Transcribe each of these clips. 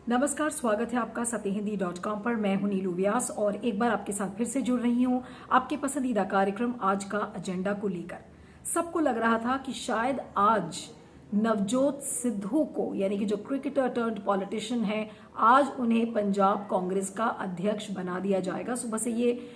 नमस्कार, स्वागत है आपका सत्यहिंदी.com पर। मैं हूं नीलू व्यास और एक बार आपके साथ फिर से जुड़ रही हूं आपके पसंदीदा कार्यक्रम आज का एजेंडा को लेकर। सबको लग रहा था कि शायद आज नवजोत सिद्धू को, यानी कि जो क्रिकेटर टर्न्ड पॉलिटिशियन है, आज उन्हें पंजाब कांग्रेस का अध्यक्ष बना दिया जाएगा। सुबह से ये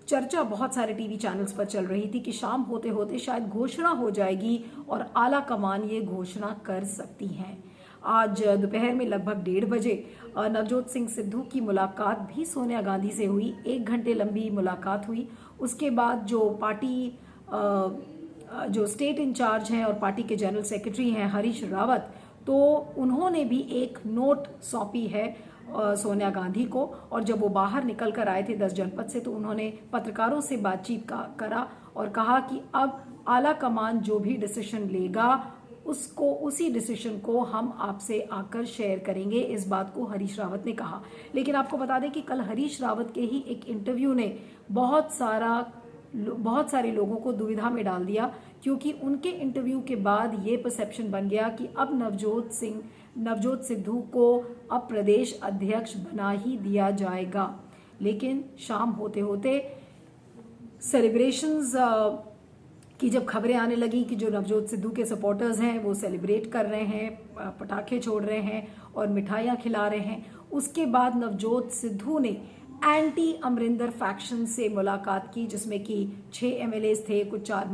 चर्चा बहुत सारे टीवी चैनल्स पर चल रही थी कि शाम होते होते शायद घोषणा हो जाएगी और आला कमान ये घोषणा कर सकती हैं। आज दोपहर में लगभग 1:30 बजे नवजोत सिंह सिद्धू की मुलाकात भी सोनिया गांधी से हुई। 1 घंटे लंबी मुलाकात हुई। उसके बाद जो पार्टी जो स्टेट इंचार्ज हैं और पार्टी के जनरल सेक्रेटरी हैं हरीश रावत, तो उन्होंने भी एक नोट सौंपी है सोनिया गांधी को। और जब वो बाहर निकल कर आए थे 10 जनपद से, तो उन्होंने पत्रकारों से बातचीत करा और कहा कि अब आला कमान जो भी डिसीजन लेगा उसको, उसी डिसीजन को हम आपसे आकर शेयर करेंगे। इस बात को हरीश रावत ने कहा। लेकिन आपको बता दें कि कल हरीश रावत के ही एक इंटरव्यू ने बहुत सारे लोगों को दुविधा में डाल दिया, क्योंकि उनके इंटरव्यू के बाद ये परसेप्शन बन गया कि अब नवजोत सिद्धू को अब प्रदेश अध्यक्ष बना ही दिया जाएगा। लेकिन शाम होते होते सेलिब्रेशंस कि जब खबरें आने लगी कि जो नवजोत सिद्धू के सपोर्टर्स हैं वो सेलिब्रेट कर रहे हैं, पटाखे छोड़ रहे हैं और मिठाइयाँ खिला रहे हैं, उसके बाद नवजोत सिद्धू ने एंटी अमरिंदर फैक्शन से मुलाकात की, जिसमें कि 6 एमएलएस थे, कुछ 4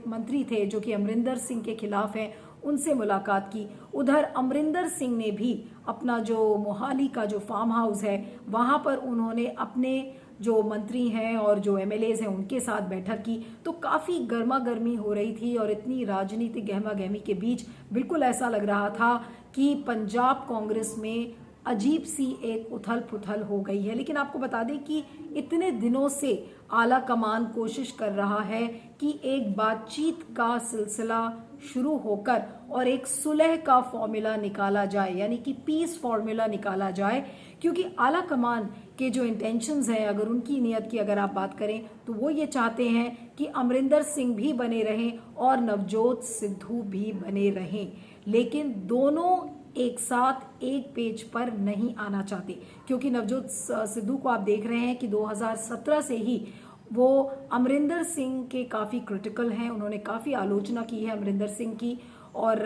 मंत्री थे जो कि अमरिंदर सिंह के खिलाफ हैं, उनसे मुलाकात की। उधर अमरिंदर सिंह ने भी अपना जो मोहाली का जो फार्म हाउस है वहां पर उन्होंने अपने जो मंत्री हैं और जो एमएलएस हैं उनके साथ बैठक की। तो काफ़ी गर्मा गर्मी हो रही थी और इतनी राजनीतिक गहमा गहमी के बीच बिल्कुल ऐसा लग रहा था कि पंजाब कांग्रेस में अजीब सी एक उथल पुथल हो गई है। लेकिन आपको बता दें कि इतने दिनों से आला कमान कोशिश कर रहा है कि एक बातचीत का सिलसिला शुरू होकर और एक सुलह का फॉर्मूला निकाला जाए, यानी कि पीस फॉर्मूला निकाला जाए। क्योंकि आला कमान के जो इंटेंशंस हैं, अगर उनकी नीयत की अगर आप बात करें, तो वो ये चाहते हैं कि अमरिंदर सिंह भी बने रहें और नवजोत सिद्धू भी बने रहें। लेकिन दोनों एक साथ एक पेज पर नहीं आना चाहते, क्योंकि नवजोत सिद्धू को आप देख रहे हैं कि 2017 से ही वो अमरिंदर सिंह के काफ़ी क्रिटिकल हैं। उन्होंने काफ़ी आलोचना की है अमरिंदर सिंह की। और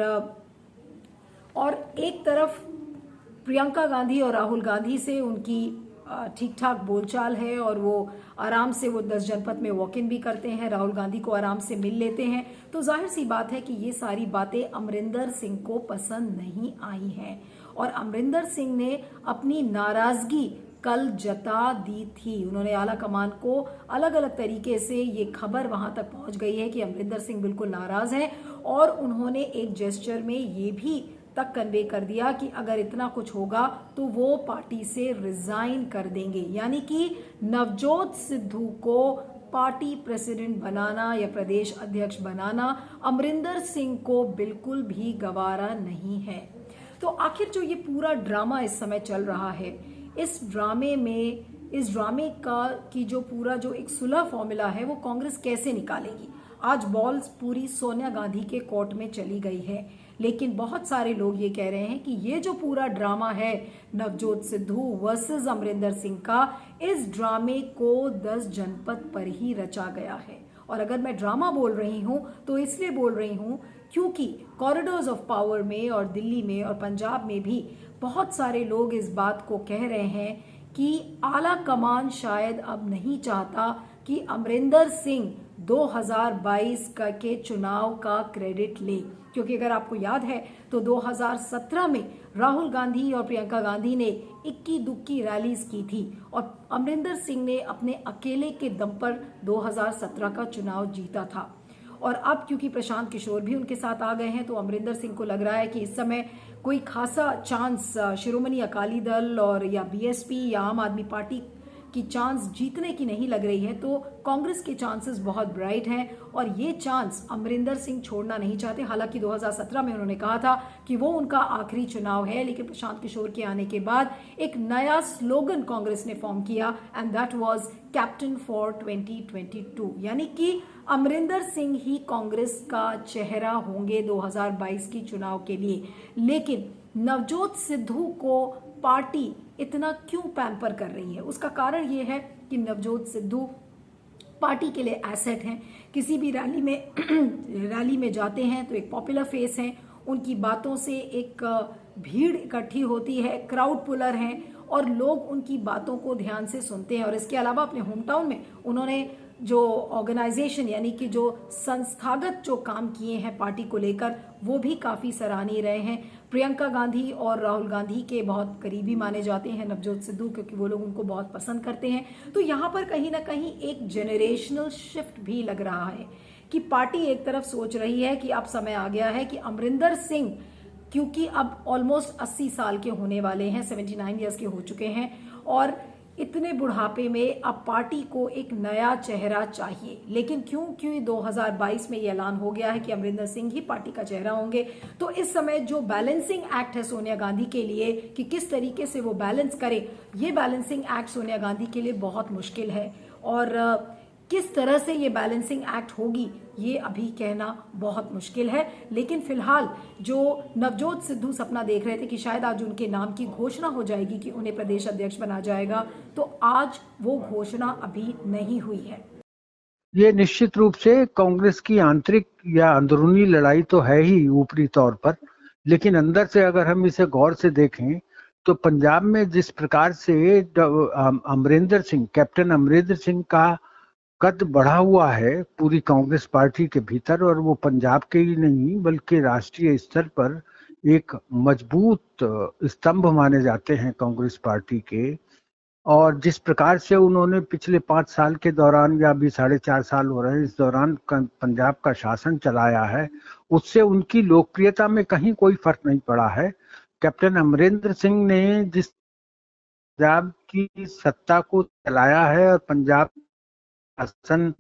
एक तरफ प्रियंका गांधी और राहुल गांधी से उनकी ठीक ठाक बोलचाल है और वो आराम से 10 जनपद में वॉक इन भी करते हैं, राहुल गांधी को आराम से मिल लेते हैं। तो जाहिर सी बात है कि ये सारी बातें अमरिंदर सिंह को पसंद नहीं आई हैं और अमरिंदर सिंह ने अपनी नाराजगी कल जता दी थी। उन्होंने आला कमान को अलग अलग तरीके से, ये खबर वहां तक पहुंच गई है कि अमरिंदर सिंह बिल्कुल नाराज हैं और उन्होंने एक जेस्चर में ये भी तक कन्वे कर दिया कि अगर इतना कुछ होगा तो वो पार्टी से रिजाइन कर देंगे। यानी कि नवजोत सिद्धू को पार्टी प्रेसिडेंट बनाना या प्रदेश अध्यक्ष बनाना अमरिंदर सिंह को बिल्कुल भी गवारा नहीं है। तो आखिर जो ये पूरा ड्रामा इस समय चल रहा है, इस ड्रामे का कि जो पूरा जो एक सुलह फॉर्मूला है वो कांग्रेस कैसे निकालेगी। आज बॉल्स पूरी सोनिया गांधी के कोर्ट में चली गई है। लेकिन बहुत सारे लोग ये कह रहे हैं कि ये जो पूरा ड्रामा है नवजोत सिद्धू वर्सेस अमरिंदर सिंह का, इस ड्रामे को 10 जनपद पर ही रचा गया है। और अगर मैं ड्रामा बोल रही हूं तो इसलिए बोल रही हूं क्योंकि कॉरिडोर्स ऑफ पावर में और दिल्ली में और पंजाब में भी बहुत सारे लोग इस बात को कह रहे हैं कि आला कमान शायद अब नहीं चाहता कि अमरिंदर सिंह 2022 के चुनाव का क्रेडिट ले। क्योंकि अगर आपको याद है तो 2017 में राहुल गांधी और प्रियंका गांधी ने इक्की दुक्की रैलीज की थी और अमरिंदर सिंह ने अपने अकेले के दम पर 2017 का चुनाव जीता था। और अब क्योंकि प्रशांत किशोर भी उनके साथ आ गए हैं, तो अमरिंदर सिंह को लग रहा है कि इस समय कोई खासा चांस शिरोमणि अकाली दल और या बीएसपी या आम आदमी पार्टी की चांस जीतने की नहीं लग रही है। तो कांग्रेस के चांसेस बहुत ब्राइट हैं और ये चांस अमरिंदर सिंह छोड़ना नहीं चाहते। हालांकि 2017 में उन्होंने कहा था कि वो उनका आखिरी चुनाव है, लेकिन प्रशांत किशोर के आने के बाद एक नया स्लोगन कांग्रेस ने फॉर्म किया and that was captain for 2022। यानी कि अमरिंदर सिंह ही कांग्रेस का चेहरा होंगे 2022 की चुनाव के लिए। लेकिन नवजोत सिद्धू को पार्टी इतना क्यों पैम्पर कर रही है? उसका कारण ये है कि नवजोत सिद्धू पार्टी के लिए एसेट हैं। किसी भी रैली में जाते हैं तो एक पॉपुलर फेस हैं, उनकी बातों से एक भीड़ इकट्ठी होती है, क्राउड पुलर हैं और लोग उनकी बातों को ध्यान से सुनते हैं। और इसके अलावा अपने होम टाउन में उन्होंने जो ऑर्गेनाइजेशन यानी कि जो संस्थागत जो काम किए हैं पार्टी को लेकर, वो भी काफ़ी सराहनीय रहे हैं। प्रियंका गांधी और राहुल गांधी के बहुत करीबी माने जाते हैं नवजोत सिद्धू, क्योंकि वो लोग उनको बहुत पसंद करते हैं। तो यहाँ पर कहीं ना कहीं एक जेनरेशनल शिफ्ट भी लग रहा है कि पार्टी एक तरफ सोच रही है कि अब समय आ गया है कि अमरिंदर सिंह, क्योंकि अब ऑलमोस्ट 80 साल के होने वाले हैं, 79 ईयर्स के हो चुके हैं, और इतने बुढ़ापे में अब पार्टी को एक नया चेहरा चाहिए। लेकिन क्योंकि 2022 में ये ऐलान हो गया है कि अमरिंदर सिंह ही पार्टी का चेहरा होंगे, तो इस समय जो बैलेंसिंग एक्ट है सोनिया गांधी के लिए कि किस तरीके से वो बैलेंस करे, ये बैलेंसिंग एक्ट सोनिया गांधी के लिए बहुत मुश्किल है। और किस तरह से ये बैलेंसिंग एक्ट होगी ये अभी कहना बहुत मुश्किल है। लेकिन फिलहाल जो नवजोत सिद्धू सपना देख रहे थे कि शायद आज उनके नाम की घोषणा हो जाएगी कि उन्हें प्रदेश अध्यक्ष बना जाएगा, तो आज वो घोषणा अभी नहीं हुई है। ये निश्चित रूप से कांग्रेस की आंतरिक या अंदरूनी लड़ाई तो है ही ऊपरी तौर पर, लेकिन अंदर से अगर हम इसे गौर से देखें तो पंजाब में जिस प्रकार से अमरिंदर सिंह, कैप्टन अमरिंदर सिंह का कद बढ़ा हुआ है पूरी कांग्रेस पार्टी के भीतर, और वो पंजाब के ही नहीं बल्कि राष्ट्रीय स्तर पर एक मजबूत स्तंभ माने जाते हैं कांग्रेस पार्टी के। और जिस प्रकार से उन्होंने पिछले 5 साल के दौरान या अभी 4.5 साल हो रहे हैं इस दौरान पंजाब का शासन चलाया है, उससे उनकी लोकप्रियता में कहीं कोई फर्क नहीं पड़ा है। कैप्टन अमरिंदर सिंह ने जिस पंजाब की सत्ता को चलाया है और पंजाब शासन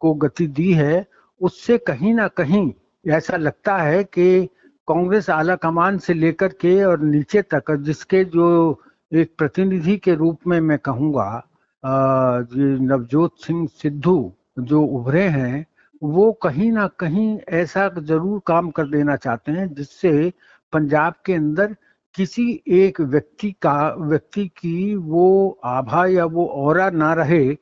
को गति दी है, उससे कहीं ना कहीं ऐसा लगता है कि कांग्रेस आला कमान से लेकर के और नीचे तक, जिसके जो एक प्रतिनिधि के रूप में मैं कहूँगा नवजोत सिंह सिद्धू जो उभरे हैं, वो कहीं ना कहीं ऐसा जरूर काम कर देना चाहते हैं जिससे पंजाब के अंदर किसी एक व्यक्ति की वो आभा या वो ऑरा ना रहे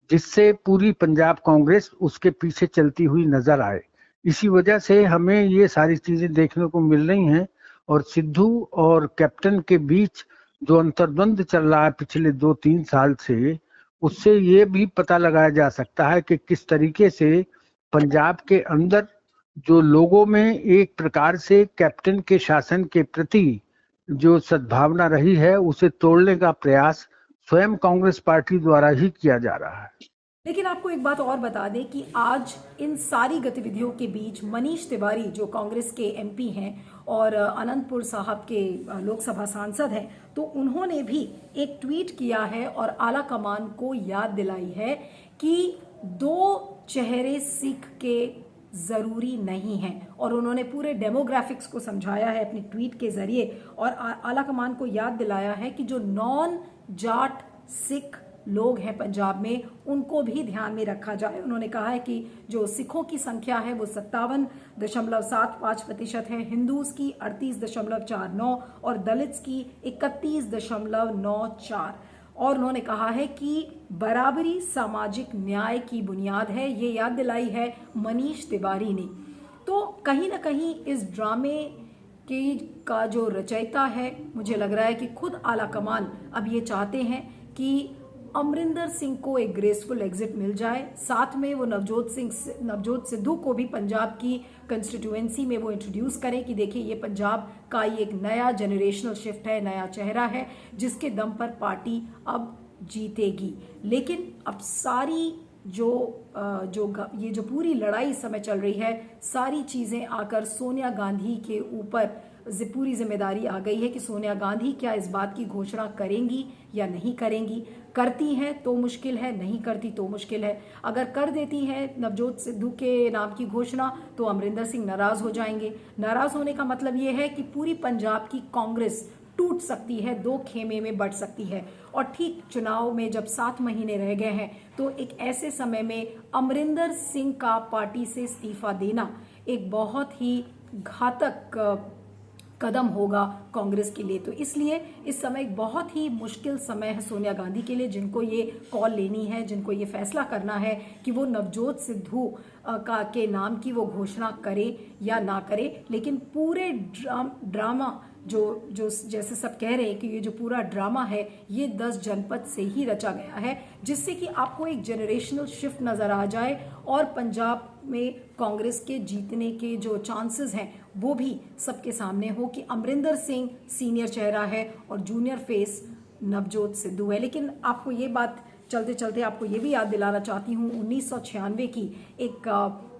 जिससे पूरी पंजाब कांग्रेस उसके पीछे चलती हुई नजर आए। इसी वजह से हमें ये सारी चीजें देखने को मिल रही हैं। और सिद्धू और कैप्टन के बीच जो अंतर्द्वंद चल रहा है पिछले 2-3 साल से, उससे ये भी पता लगाया जा सकता है कि किस तरीके से पंजाब के अंदर जो लोगों में एक प्रकार से कैप्टन के शासन के प्रति जो सद्भावना रही है उसे तोड़ने का प्रयास स्वयं कांग्रेस पार्टी द्वारा ही किया जा रहा है। लेकिन आपको एक बात और बता दें कि आज इन सारी गतिविधियों के बीच मनीष तिवारी जो कांग्रेस के एमपी हैं और अनंतपुर साहब के लोकसभा सांसद हैं, तो उन्होंने भी एक ट्वीट किया है और आला कमान को याद दिलाई है कि 2 चेहरे सिख के ज़रूरी नहीं हैं। और उन्होंने पूरे डेमोग्राफिक्स को समझाया है अपनी ट्वीट के जरिए और आला कमान को याद दिलाया है कि जो नॉन जाट सिख लोग हैं पंजाब में, उनको भी ध्यान में रखा जाए। उन्होंने कहा है कि जो सिखों की संख्या है वो 57.75% है, हिंदूज की 38.49 और दलित्स की 31.94। और उन्होंने कहा है कि बराबरी सामाजिक न्याय की बुनियाद है। ये याद दिलाई है मनीष तिवारी ने। तो कहीं ना कहीं इस ड्रामे का जो रचयिता है, मुझे लग रहा है कि खुद आला कमान अब ये चाहते हैं कि अमरिंदर सिंह को एक ग्रेसफुल एग्जिट मिल जाए, साथ में वो नवजोत सिद्धू को भी पंजाब की कंस्टिट्यूएंसी में वो इंट्रोड्यूस करें कि देखिए ये पंजाब का ये एक नया जनरेशनल शिफ्ट है, नया चेहरा है जिसके दम पर पार्टी अब जीतेगी। लेकिन अब सारी ये जो पूरी लड़ाई इस समय चल रही है, सारी चीजें आकर सोनिया गांधी के ऊपर पूरी जिम्मेदारी आ गई है कि सोनिया गांधी क्या इस बात की घोषणा करेंगी या नहीं करेंगी। करती हैं तो मुश्किल है, नहीं करती तो मुश्किल है। अगर कर देती हैं नवजोत सिद्धू के नाम की घोषणा तो अमरिंदर सिंह नाराज हो जाएंगे। नाराज होने का मतलब ये है कि पूरी पंजाब की कांग्रेस टूट सकती है, 2 खेमे में बढ़ सकती है। और ठीक चुनाव में जब 7 महीने रह गए हैं, तो एक ऐसे समय में अमरिंदर सिंह का पार्टी से इस्तीफा देना एक बहुत ही घातक कदम होगा कांग्रेस के लिए। तो इसलिए इस समय एक बहुत ही मुश्किल समय है सोनिया गांधी के लिए, जिनको ये कॉल लेनी है, जिनको ये फैसला करना है कि वो नवजोत सिद्धू के नाम की वो घोषणा करे या ना करे। लेकिन पूरे ड्रामा जो जैसे सब कह रहे हैं कि ये जो पूरा ड्रामा है ये 10 जनपद से ही रचा गया है, जिससे कि आपको एक जनरेशनल शिफ्ट नजर आ जाए और पंजाब में कांग्रेस के जीतने के जो चांसेस हैं वो भी सबके सामने हो कि अमरिंदर सिंह सीनियर चेहरा है और जूनियर फेस नवजोत सिद्धू है। लेकिन आपको ये बात चलते चलते आपको ये भी याद दिलाना चाहती हूँ 1996 की एक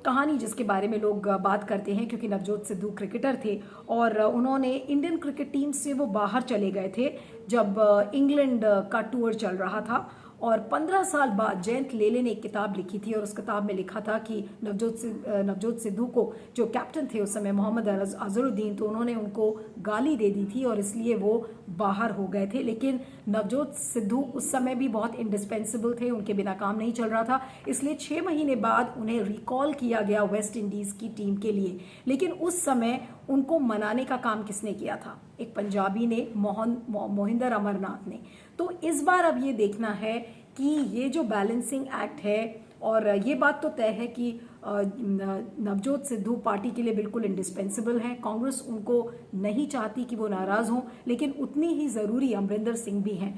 कहानी जिसके बारे में लोग बात करते हैं, क्योंकि नवजोत सिद्धू क्रिकेटर थे और उन्होंने इंडियन क्रिकेट टीम से वो बाहर चले गए थे जब इंग्लैंड का टूर चल रहा था। और 15 साल बाद जयंत लेले ने एक किताब लिखी थी और उस किताब में लिखा था कि नवजोत सिद्धू को जो कैप्टन थे उस समय मोहम्मद अजहरुद्दीन, तो उन्होंने उनको गाली दे दी थी और इसलिए वो बाहर हो गए थे। लेकिन नवजोत सिद्धू उस समय भी बहुत इंडिस्पेंसिबल थे, उनके बिना काम नहीं चल रहा था, इसलिए 6 महीने बाद उन्हें रिकॉल किया गया वेस्ट इंडीज की टीम के लिए। लेकिन उस समय उनको मनाने का काम किसने किया था? एक पंजाबी ने, मोहिंदर अमरनाथ ने। तो इस बार अब ये देखना है कि ये जो बैलेंसिंग एक्ट है, और ये बात तो तय है कि नवजोत सिद्धू पार्टी के लिए बिल्कुल इंडिस्पेंसिबल है, कांग्रेस उनको नहीं चाहती कि वो नाराज हों, लेकिन उतनी ही जरूरी अमरिंदर सिंह भी हैं।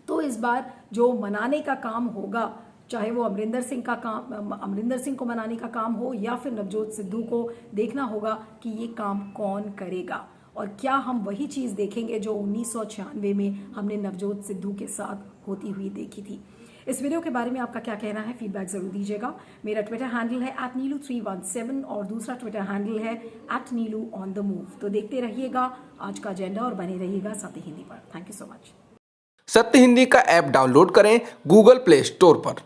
तो इस बार जो मनाने का काम होगा, चाहे वो अमरिंदर सिंह को मनाने का काम हो या फिर नवजोत सिद्धू को, देखना होगा कि ये काम कौन करेगा और क्या हम वही चीज़ देखेंगे जो 1996 में हमने नवजोत सिद्धू के साथ होती हुई देखी थी। इस वीडियो के बारे में आपका क्या कहना है, फीडबैक जरूर दीजिएगा। मेरा ट्विटर हैंडल है @नीलू317 और दूसरा ट्विटर हैंडल है @नीलू_on_the_move। तो देखते रहिएगा आज का एजेंडा और बने रहिएगा सत्य हिंदी पर। Thank you so much. सत्य हिंदी का ऐप डाउनलोड करें गूगल प्ले स्टोर पर।